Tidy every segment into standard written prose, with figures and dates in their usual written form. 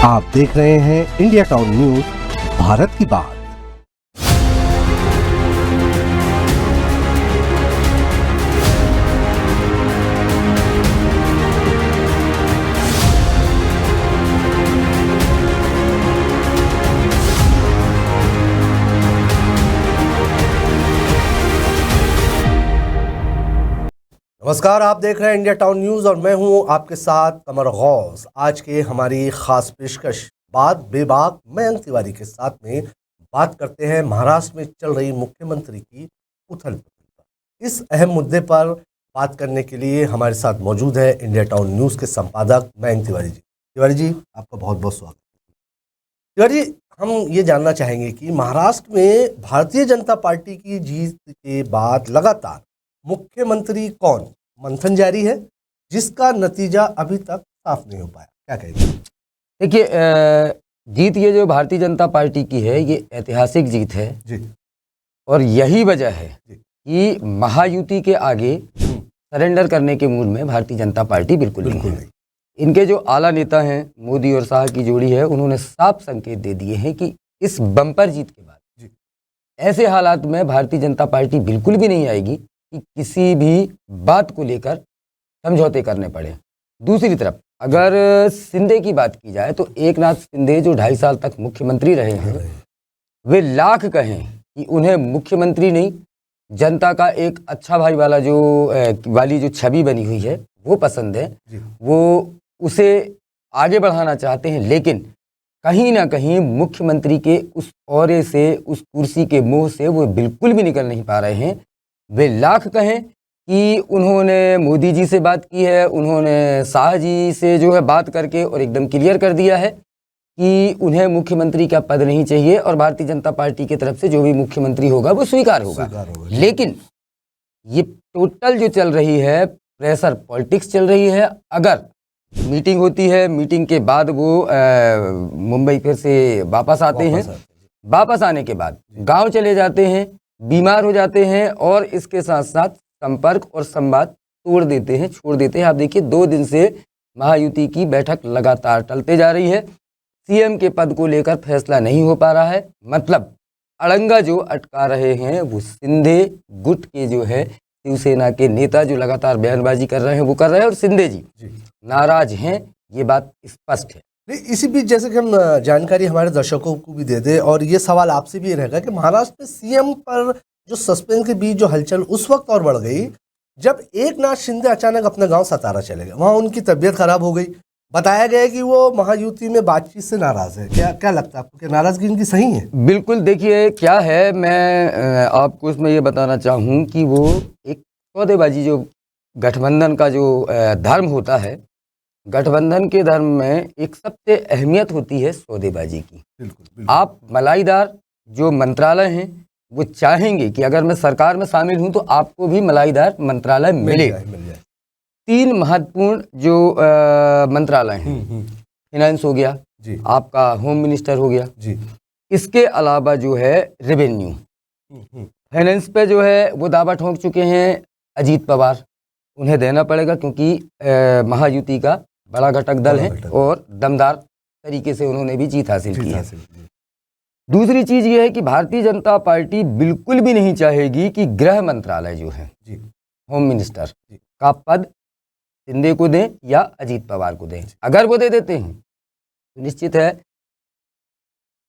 आप देख रहे हैं इंडिया टाउन न्यूज, भारत की बात। नमस्कार, आप देख रहे हैं इंडिया टाउन न्यूज और मैं हूं आपके साथ कमर गौस। आज के हमारी खास पेशकश बात बेबाक मयंक तिवारी के साथ में बात करते हैं महाराष्ट्र में चल रही मुख्यमंत्री की उथल पुथल पर। इस अहम मुद्दे पर बात करने के लिए हमारे साथ मौजूद है इंडिया टाउन न्यूज के संपादक मयंक तिवारी जी। तिवारी जी, आपका बहुत बहुत स्वागत है। तिवारी जी, हम ये जानना चाहेंगे कि महाराष्ट्र में भारतीय जनता पार्टी की जीत के बाद लगातार मुख्यमंत्री कौन मंथन जारी है, जिसका नतीजा अभी तक साफ नहीं हो पाया। क्या कहेंगे? देखिए, जीत ये जो भारतीय जनता पार्टी की है, ये ऐतिहासिक जीत है जी। और यही वजह है जी। कि महायुति के आगे सरेंडर करने के मूड में भारतीय जनता पार्टी बिल्कुल नहीं है। इनके जो आला नेता हैं, मोदी और शाह की जोड़ी है, उन्होंने साफ संकेत दे दिए हैं कि इस बम्पर जीत के बाद ऐसे हालात में भारतीय जनता पार्टी बिल्कुल भी नहीं आएगी कि किसी भी बात को लेकर समझौते करने पड़े। दूसरी तरफ अगर शिंदे की बात की जाए तो एकनाथ शिंदे जो 2.5 साल तक मुख्यमंत्री रहे हैं, वे लाख कहें कि उन्हें मुख्यमंत्री नहीं, जनता का एक अच्छा भाई वाला जो छवि बनी हुई है वो पसंद है, वो उसे आगे बढ़ाना चाहते हैं। लेकिन कहीं ना कहीं मुख्यमंत्री के उस औरे से, उस कुर्सी के मोह से वो बिल्कुल भी निकल नहीं पा रहे हैं। वे लाख कहें कि उन्होंने मोदी जी से बात की है, उन्होंने शाह जी से जो है बात करके और एकदम क्लियर कर दिया है कि उन्हें मुख्यमंत्री का पद नहीं चाहिए और भारतीय जनता पार्टी की तरफ से जो भी मुख्यमंत्री होगा वो स्वीकार होगा। लेकिन ये टोटल जो चल रही है प्रेशर पॉलिटिक्स चल रही है। अगर मीटिंग होती है, मीटिंग के बाद वो मुंबई फिर से वापस आते हैं, वापस आने के बाद गाँव चले जाते हैं, बीमार हो जाते हैं और इसके साथ साथ संपर्क और संवाद तोड़ देते हैं, छोड़ देते हैं। आप देखिए 2 दिन से महायुति की बैठक लगातार टलते जा रही है। सीएम के पद को लेकर फैसला नहीं हो पा रहा है। मतलब अड़ंगा जो अटका रहे हैं वो शिंदे गुट के जो है शिवसेना के नेता जो लगातार बयानबाजी कर रहे हैं वो कर रहे हैं और शिंदे जी नाराज हैं, ये बात स्पष्ट है। इसी बीच जैसे कि हम जानकारी हमारे दर्शकों को भी दे दें और ये सवाल आपसे भी रहेगा कि महाराष्ट्र में सीएम पर जो सस्पेंस के बीच जो हलचल उस वक्त और बढ़ गई जब एकनाथ शिंदे अचानक अपने गांव सतारा चले गए। वहां उनकी तबीयत खराब हो गई। बताया गया कि वो महायुति में बातचीत से नाराज है। क्या लगता है आपको कि नाराजगी इनकी सही है? बिल्कुल, देखिए क्या है, मैं आपको इसमें ये बताना चाहूँ कि वो एक सौदेबाजी जो गठबंधन का जो धर्म होता है, गठबंधन के धर्म में एक सबसे अहमियत होती है सौदेबाजी की। बिल्कुल। आप मलाईदार जो मंत्रालय हैं वो चाहेंगे कि अगर मैं सरकार में शामिल हूं तो आपको भी मलाईदार मंत्रालय मिले। 3 महत्वपूर्ण जो मंत्रालय हैं, फाइनेंस हो गया जी, आपका होम मिनिस्टर हो गया जी, इसके अलावा जो है रेवेन्यू, फाइनेंस पे जो है वो दावा ठोक चुके हैं अजीत पवार, उन्हें देना पड़ेगा क्योंकि महायुति का बड़ा घटक दल है और दमदार तरीके से उन्होंने भी जीत हासिल की है। दूसरी चीज ये है कि भारतीय जनता पार्टी बिल्कुल भी नहीं चाहेगी कि गृह मंत्रालय जो है जी, होम मिनिस्टर का पद शिंदे को दें या अजीत पवार को दें। अगर वो दे देते हैं तो निश्चित है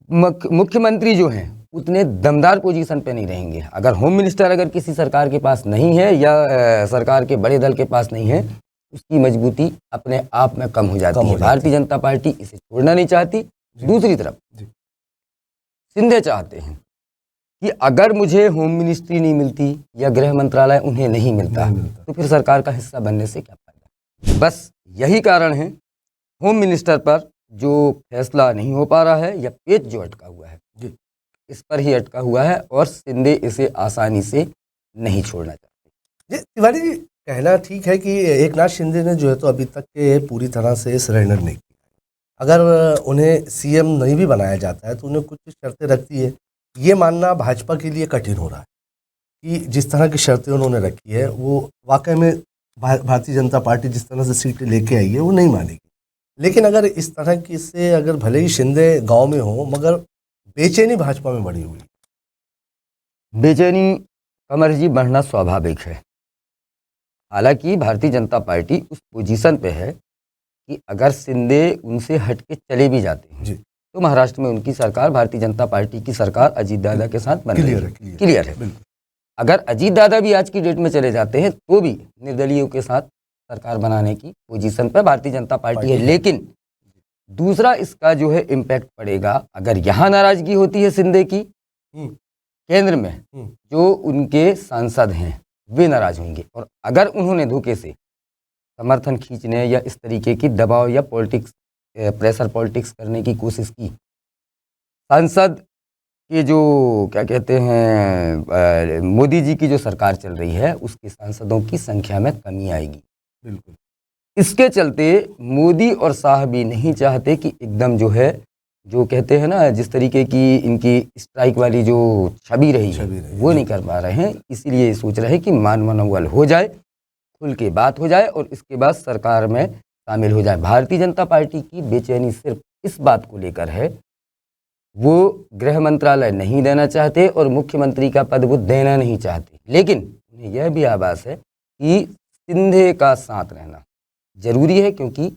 मुख्यमंत्री जो हैं उतने दमदार पोजीशन पे नहीं रहेंगे। अगर होम मिनिस्टर अगर किसी सरकार के पास नहीं है या सरकार के बड़े दल के पास नहीं है, उसकी मजबूती अपने आप में कम हो जाती है। भारतीय जनता पार्टी इसे छोड़ना नहीं चाहती। दूसरी तरफ शिंदे चाहते हैं कि अगर मुझे होम मिनिस्ट्री नहीं मिलती या गृह मंत्रालय उन्हें नहीं मिलता तो फिर सरकार का हिस्सा बनने से क्या फायदा। बस यही कारण है होम मिनिस्टर पर जो फैसला नहीं हो पा रहा है या पेच जो अटका हुआ है इस पर ही अटका हुआ है और शिंदे इसे आसानी से नहीं छोड़ना चाहते। तिवारी जी, कहना ठीक है कि एकनाथ शिंदे ने जो है तो अभी तक के पूरी तरह से सरेंडर नहीं किया। अगर उन्हें सीएम नहीं भी बनाया जाता है तो उन्हें कुछ शर्तें रखती है। ये मानना भाजपा के लिए कठिन हो रहा है कि जिस तरह की शर्तें उन्होंने रखी है वो वाकई में भारतीय जनता पार्टी जिस तरह से सीटें लेके आई है वो नहीं मानेगी। लेकिन अगर इस तरह की से अगर भले ही शिंदे गांव में हो मगर बेचैनी भाजपा में बढ़ी हुई। बेचैनी कमर जी बढ़ना स्वाभाविक है। हालांकि भारतीय जनता पार्टी उस पोजीशन पे है कि अगर शिंदे उनसे हट के चले भी जाते हैं जी तो महाराष्ट्र में उनकी सरकार, भारतीय जनता पार्टी की सरकार अजीत दादा के साथ बन रही है। क्लियर है। बिल्कुल। अगर अजीत दादा भी आज की डेट में चले जाते हैं तो भी निर्दलीयों के साथ सरकार बनाने की पोजीशन पर भारतीय जनता पार्टी है। लेकिन दूसरा इसका जो है इम्पैक्ट पड़ेगा, अगर यहाँ नाराजगी होती है शिंदे की, केंद्र में जो उनके सांसद हैं वे नाराज होंगे। और अगर उन्होंने धोखे से समर्थन खींचने या इस तरीके की दबाव या पॉलिटिक्स, प्रेशर पॉलिटिक्स करने की कोशिश की, सांसद के जो क्या कहते हैं मोदी जी की जो सरकार चल रही है उसके सांसदों की संख्या में कमी आएगी। बिल्कुल। इसके चलते मोदी और शाह भी नहीं चाहते कि एकदम जो है, जो कहते हैं ना, जिस तरीके की इनकी स्ट्राइक वाली जो छवि रही है वो नहीं कर पा रहे हैं। इसीलिए सोच रहे हैं कि मान मनोबल हो जाए, खुल के बात हो जाए और इसके बाद सरकार में शामिल हो जाए। भारतीय जनता पार्टी की बेचैनी सिर्फ इस बात को लेकर है, वो गृह मंत्रालय नहीं देना चाहते और मुख्यमंत्री का पद वो देना नहीं चाहते। लेकिन उन्हें यह भी आभास है कि शिंदे का साथ रहना जरूरी है, क्योंकि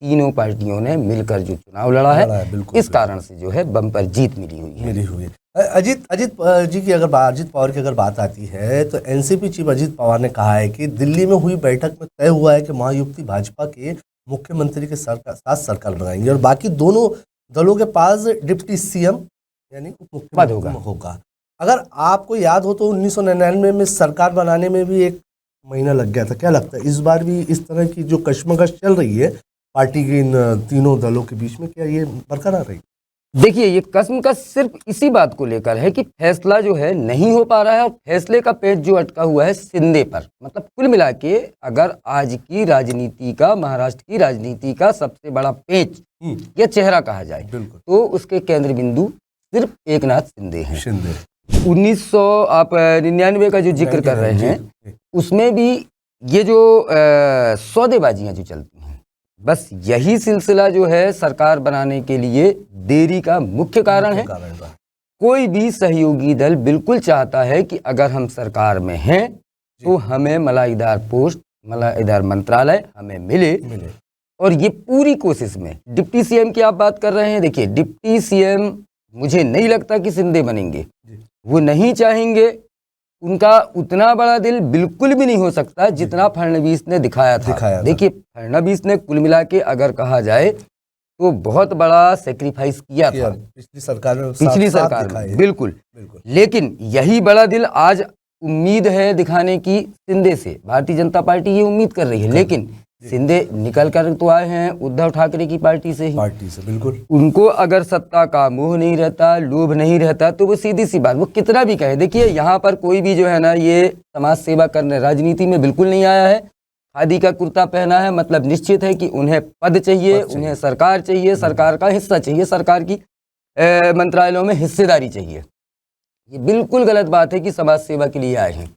तीनों पार्टियों ने मिलकर जो चुनाव लड़ा है इस कारण से जो है बम्पर जीत मिली हुई है। अजीत जी की अजीत पवार की अगर बात आती है तो एनसीपी चीफ अजीत पवार ने कहा है कि दिल्ली में हुई बैठक में तय हुआ है कि महायुति भाजपा के मुख्यमंत्री के साथ सरकार बनाएंगे और बाकी दोनों दलों के पास डिप्टी सीएम यानी उप मुख्यमंत्री होगा। अगर आपको याद हो तो 1999 में सरकार बनाने में भी 1 महीना लग गया था। क्या लगता है इस बार भी इस तरह की जो कश्मकश चल रही है पार्टी के इन तीनों दलों के बीच में, क्या ये बरकरार रही? देखिए, ये कश्मकश सिर्फ इसी बात को लेकर है कि फैसला जो है नहीं हो पा रहा है और फैसले का पेच जो अटका हुआ है शिंदे पर। मतलब कुल मिला के अगर आज की राजनीति का, महाराष्ट्र की राजनीति का सबसे बड़ा पेच या चेहरा कहा जाए तो उसके केंद्र बिंदु सिर्फ एकनाथ शिंदे हैं। 1999 का जो जिक्र कर रहे हैं उसमें भी ये जो सौदेबाजियां जो चलती हैं, बस यही सिलसिला जो है सरकार बनाने के लिए देरी का मुख्य कारण है। कोई भी सहयोगी दल बिल्कुल चाहता है कि अगर हम सरकार में हैं तो हमें मलाईदार पोस्ट, मलाईदार मंत्रालय हमें मिले। और ये पूरी कोशिश में डिप्टी सीएम की आप बात कर रहे हैं। देखिए, डिप्टी सीएम मुझे नहीं लगता कि शिंदे बनेंगे, वो नहीं चाहेंगे। उनका उतना बड़ा दिल बिल्कुल भी नहीं हो सकता जितना फडणवीस ने दिखाया था। देखिए, फडणवीस ने कुल मिला के अगर कहा जाए तो बहुत बड़ा सेक्रीफाइस किया था पिछली सरकार में। बिल्कुल। लेकिन यही बड़ा दिल आज उम्मीद है दिखाने की शिंदे से। भारतीय जनता पार्टी ये उम्मीद कर रही है, लेकिन शिंदे निकल कर तो आए हैं उद्धव ठाकरे की पार्टी से बिल्कुल। उनको अगर सत्ता का मोह नहीं रहता, लोभ नहीं रहता, तो वो सीधी सी बात, वो कितना भी कहे। देखिए, यहाँ पर कोई भी जो है ना ये समाज सेवा करने राजनीति में बिल्कुल नहीं आया है। खादी का कुर्ता पहना है, मतलब निश्चित है कि उन्हें पद चाहिए, उन्हें सरकार चाहिए, सरकार का हिस्सा चाहिए, सरकार की मंत्रालयों में हिस्सेदारी चाहिए। ये बिल्कुल गलत बात है कि समाज सेवा के लिए आए हैं।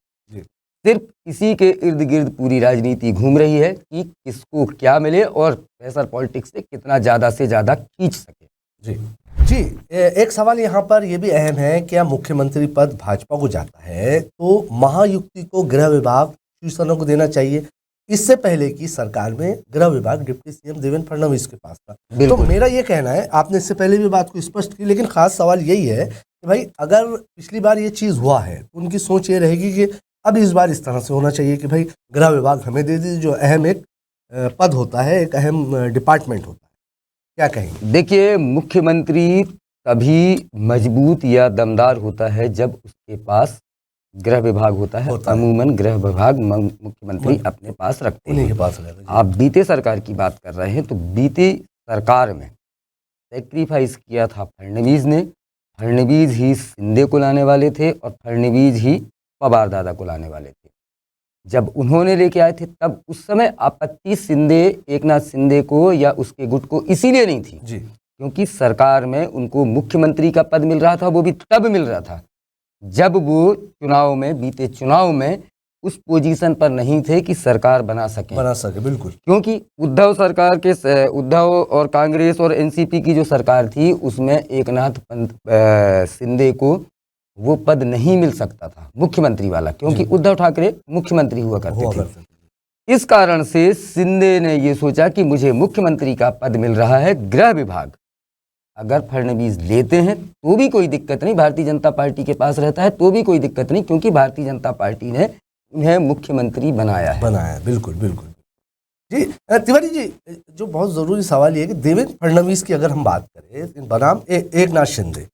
सिर्फ इसी के इर्द गिर्द पूरी राजनीति घूम रही है कि किसको क्या मिले और प्रेशर पॉलिटिक्स से कितना ज़्यादा से ज़्यादा खींच सके। जी, एक सवाल यहाँ पर यह भी अहम है, क्या मुख्यमंत्री पद भाजपा को जाता है तो महायुति को गृह विभाग शिवसेना को देना चाहिए? इससे पहले की सरकार में गृह विभाग डिप्टी सीएम देवेंद्र फडणवीस के पास था। तो मेरा ये कहना है, आपने इससे पहले भी बात को स्पष्ट की, लेकिन खास सवाल यही है कि भाई अगर पिछली बार ये चीज़ हुआ है तो उनकी सोच ये रहेगी कि अब इस बार इस तरह से होना चाहिए कि भाई गृह विभाग हमें दे दीजिए, जो अहम एक पद होता है, एक अहम डिपार्टमेंट होता है। क्या कहेंगे? देखिए, मुख्यमंत्री तभी मजबूत या दमदार होता है जब उसके पास गृह विभाग होता है। अमूमन गृह विभाग मुख्यमंत्री अपने पास रखते हैं। आप बीते सरकार की बात कर रहे हैं तो बीते सरकार में सेक्रीफाइस किया था फडणवीस ने। फडणवीस ही शिंदे को लाने वाले थे और फडणवीस ही पवार दादा को लाने वाले थे। जब उन्होंने लेके आए थे तब उस समय आपत्ति एकनाथ शिंदे को या उसके गुट को इसीलिए नहीं थी क्योंकि सरकार में उनको मुख्यमंत्री का पद मिल रहा था। वो भी तब मिल रहा था जब वो बीते चुनाव में उस पोजीशन पर नहीं थे कि सरकार बना सके, बिल्कुल। क्योंकि उद्धव और कांग्रेस और एनसीपी की जो सरकार थी उसमें एकनाथ शिंदे को वो पद नहीं मिल सकता था मुख्यमंत्री वाला, क्योंकि उद्धव ठाकरे मुख्यमंत्री हुआ करते थे। इस कारण से शिंदे ने ये सोचा कि मुझे मुख्यमंत्री का पद मिल रहा है, गृह विभाग अगर फडणवीस लेते हैं तो भी कोई दिक्कत नहीं, भारतीय जनता पार्टी के पास रहता है तो भी कोई दिक्कत नहीं, क्योंकि भारतीय जनता पार्टी ने उन्हें मुख्यमंत्री बनाया है। बिल्कुल बिल्कुल जी। तिवारी जी, जो बहुत जरूरी सवाल ये है कि देवेंद्र फडणवीस की अगर हम बात करें, बनाम एकनाथ शिंदे,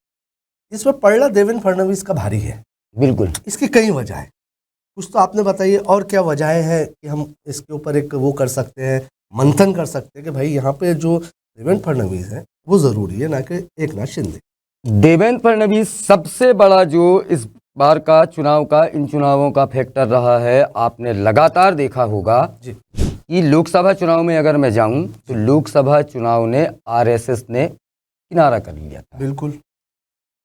इसमें पलड़ा देवेंद्र फडणवीस का भारी है। बिल्कुल। इसकी कई वजह है, कुछ तो आपने बताइए और क्या वजहें हैं कि हम इसके ऊपर एक वो कर सकते हैं, मंथन कर सकते हैं कि भाई यहाँ पे जो देवेंद्र फडणवीस है वो जरूरी है, ना कि एकनाथ शिंदे। देवेंद्र फडणवीस सबसे बड़ा जो इस बार का चुनाव का, इन चुनावों का फैक्टर रहा है। आपने लगातार देखा होगा कि लोकसभा चुनाव में अगर मैं जाऊं तो लोकसभा चुनाव ने आरएसएस ने किनारा कर लिया था। बिल्कुल।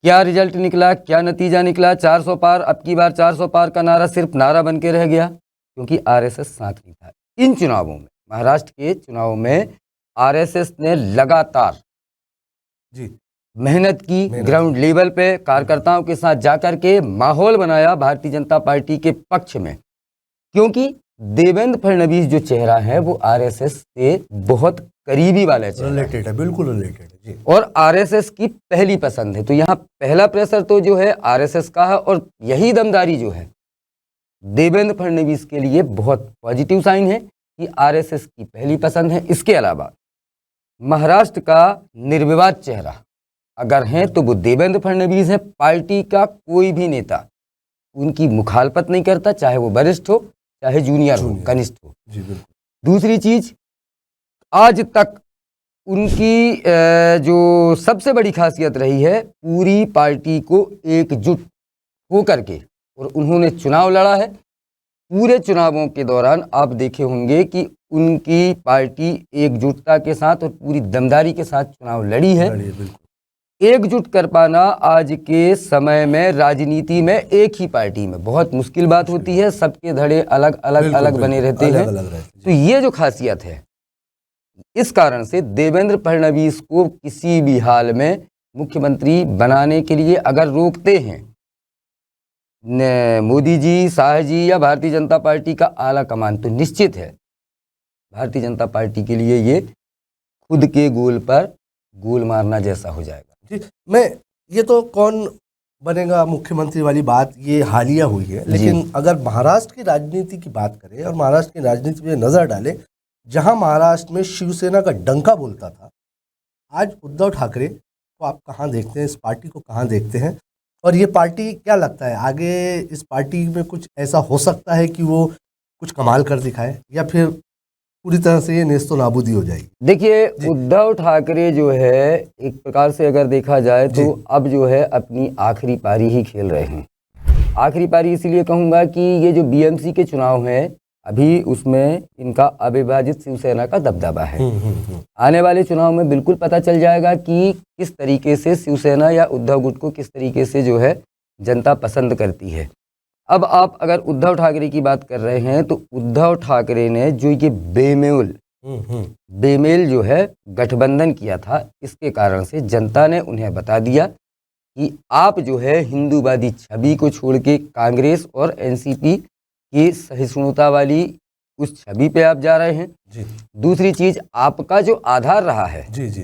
क्या रिजल्ट निकला, क्या नतीजा निकला? 400 पार, अब की बार 400 पार का नारा सिर्फ नारा बन के रह गया, क्योंकि आरएसएस साथ नहीं था। इन चुनावों में, महाराष्ट्र के चुनाव में आरएसएस ने लगातार मेहनत की, ग्राउंड लेवल पे कार्यकर्ताओं के साथ जाकर के माहौल बनाया भारतीय जनता पार्टी के पक्ष में, क्योंकि देवेंद्र फडणवीस जो चेहरा है वो आरएसएस से बहुत करीबी वाला रिलेटेड है, बिल्कुल रिलेटेड है जी। और आरएसएस की पहली पसंद है, तो यहाँ पहला प्रेशर तो जो है आरएसएस का है, और यही दमदारी जो है देवेंद्र फडणवीस के लिए बहुत पॉजिटिव साइन है कि आरएसएस की पहली पसंद है। इसके अलावा महाराष्ट्र का निर्विवाद चेहरा अगर है तो वो देवेंद्र फडणवीस है। पार्टी का कोई भी नेता उनकी मुखालफत नहीं करता, चाहे वो वरिष्ठ हो चाहे जूनियर हो, कनिष्ठ हो जी। बिल्कुल। दूसरी चीज, आज तक उनकी जो सबसे बड़ी खासियत रही है, पूरी पार्टी को एकजुट होकर के और उन्होंने चुनाव लड़ा है। पूरे चुनावों के दौरान आप देखे होंगे कि उनकी पार्टी एकजुटता के साथ और पूरी दमदारी के साथ चुनाव लड़ी है। एकजुट कर पाना आज के समय में राजनीति में एक ही पार्टी में बहुत मुश्किल बात होती है, सबके धड़े अलग अलग बने रहते हैं। तो ये जो खासियत है, इस कारण से देवेंद्र फडणवीस को किसी भी हाल में मुख्यमंत्री बनाने के लिए अगर रोकते हैं मोदी जी, शाह जी या भारतीय जनता पार्टी का आला कमान, तो निश्चित है भारतीय जनता पार्टी के लिए ये खुद के गोल पर गोल मारना जैसा हो जाएगा। ये तो कौन बनेगा मुख्यमंत्री वाली बात ये हालिया हुई है, लेकिन अगर महाराष्ट्र की राजनीति की बात करें और महाराष्ट्र की राजनीति में नजर डालें, जहां महाराष्ट्र में शिवसेना का डंका बोलता था, आज उद्धव ठाकरे को आप कहां देखते हैं, इस पार्टी को कहां देखते हैं? और ये पार्टी क्या लगता है आगे इस पार्टी में कुछ ऐसा हो सकता है कि वो कुछ कमाल कर दिखाए, या फिर पूरी तरह से ये नेस्तो नाबूदी हो जाएगी? देखिए, उद्धव ठाकरे जो है एक प्रकार से अगर देखा जाए तो अब जो है अपनी आखिरी पारी ही खेल रहे हैं। आखिरी पारी इसलिए कहूँगा कि ये जो बीएमसी के चुनाव हैं अभी, उसमें इनका अविभाजित शिवसेना का दबदबा है। आने वाले चुनाव में बिल्कुल पता चल जाएगा कि किस तरीके से शिवसेना या उद्धव गुट को किस तरीके से जो है जनता पसंद करती है। अब आप अगर उद्धव ठाकरे की बात कर रहे हैं तो उद्धव ठाकरे ने जो ये बेमेल जो है गठबंधन किया था, इसके कारण से जनता ने उन्हें बता दिया कि आप जो है हिंदूवादी छवि को छोड़ के कांग्रेस और एनसीपी की सहिष्णुता वाली उस छवि पे आप जा रहे हैं जी। दूसरी चीज, आपका जो आधार रहा है जी,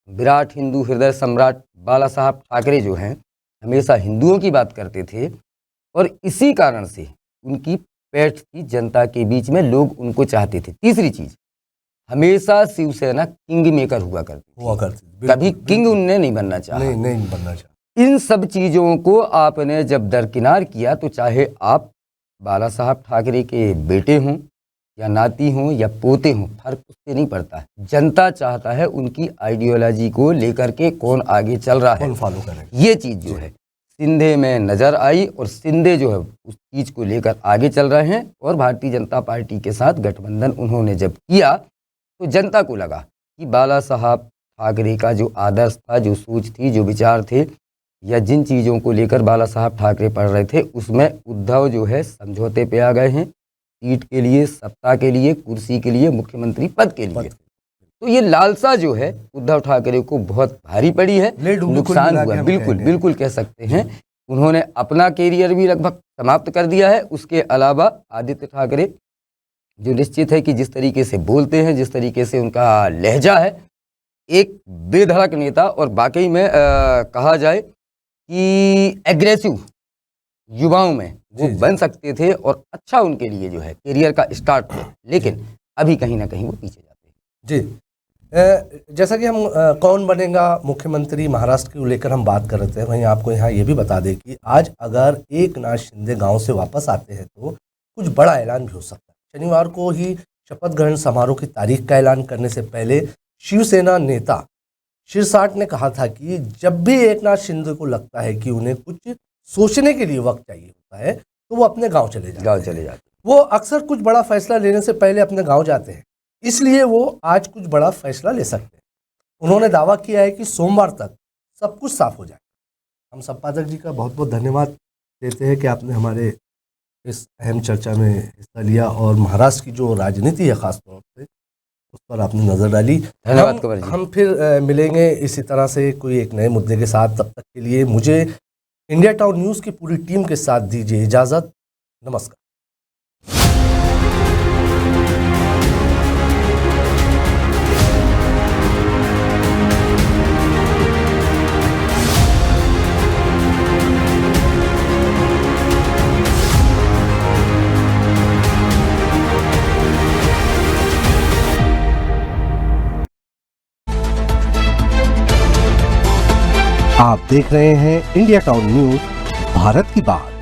विराट हिंदू हृदय सम्राट बाला साहब ठाकरे जो हैं हमेशा हिंदुओं की बात करते थे, और इसी कारण से उनकी पैठ थी जनता के बीच में, लोग उनको चाहते थे। तीसरी चीज, हमेशा शिवसेना किंग मेकर हुआ करती, कभी किंग उनने नहीं बनना चाहा, नहीं बनना चाहा। इन सब चीजों को आपने जब दरकिनार किया, तो चाहे आप बाला साहब ठाकरे के बेटे हों या नाती हों या पोते हों, फर्क उससे नहीं पड़ता है। जनता चाहता है उनकी आइडियोलॉजी को लेकर के कौन आगे चल रहा है, कौन फॉलो करे। ये चीज जो है शिंदे में नजर आई, और शिंदे जो है उस चीज को लेकर आगे चल रहे हैं। और भारतीय जनता पार्टी के साथ गठबंधन उन्होंने जब किया तो जनता को लगा कि बाला साहब ठाकरे का जो आदर्श था, जो सोच थी, जो विचार थे, या जिन चीज़ों को लेकर बाला साहब ठाकरे पढ़ रहे थे उसमें उद्धव जो है समझौते पे आ गए हैं, सीट के लिए, सत्ता के लिए, कुर्सी के लिए, मुख्यमंत्री पद के लिए। तो ये लालसा जो है उद्धव ठाकरे को बहुत भारी पड़ी है, नुकसान हुआ, बिल्कुल बिल्कुल कह सकते हैं। उन्होंने अपना कैरियर भी लगभग समाप्त कर दिया है। उसके अलावा आदित्य ठाकरे जो निश्चित है कि जिस तरीके से बोलते हैं, जिस तरीके से उनका लहजा है, एक बेधड़क नेता और वाकई में कहा जाए कि एग्रेसिव युवाओं में वो बन सकते थे और अच्छा उनके लिए जो है करियर का स्टार्ट था, लेकिन अभी कहीं ना कहीं वो पीछे जाते हैं। जी, जैसा कि हम कौन बनेगा मुख्यमंत्री महाराष्ट्र को लेकर हम बात कर रहे थे, वहीं आपको यहाँ ये भी बता दें कि आज अगर एकनाथ शिंदे गांव से वापस आते हैं तो कुछ बड़ा ऐलान भी हो सकता है। शनिवार को ही शपथ ग्रहण समारोह की तारीख का ऐलान करने से पहले शिवसेना नेता शिरसाट ने कहा था कि जब भी एकनाथ शिंदे को लगता है कि उन्हें कुछ सोचने के लिए वक्त चाहिए होता है तो वो अपने गांव चले जाते हैं। वो अक्सर कुछ बड़ा फैसला लेने से पहले अपने गांव जाते हैं, इसलिए वो आज कुछ बड़ा फैसला ले सकते हैं। उन्होंने दावा किया है कि सोमवार तक सब कुछ साफ हो जाए। हम संपादक जी का बहुत बहुत धन्यवाद देते हैं कि आपने हमारे इस अहम चर्चा में हिस्सा लिया और महाराष्ट्र की जो राजनीति है खासतौर से उस पर आपने नजर डाली। धन्यवाद कुंवर जी। हम फिर मिलेंगे इसी तरह से कोई एक नए मुद्दे के साथ। तब तक के लिए मुझे इंडिया टाउन न्यूज़ की पूरी टीम के साथ दीजिए इजाज़त। नमस्कार। आप देख रहे हैं इंडिया टाउन न्यूज़, भारत की बात।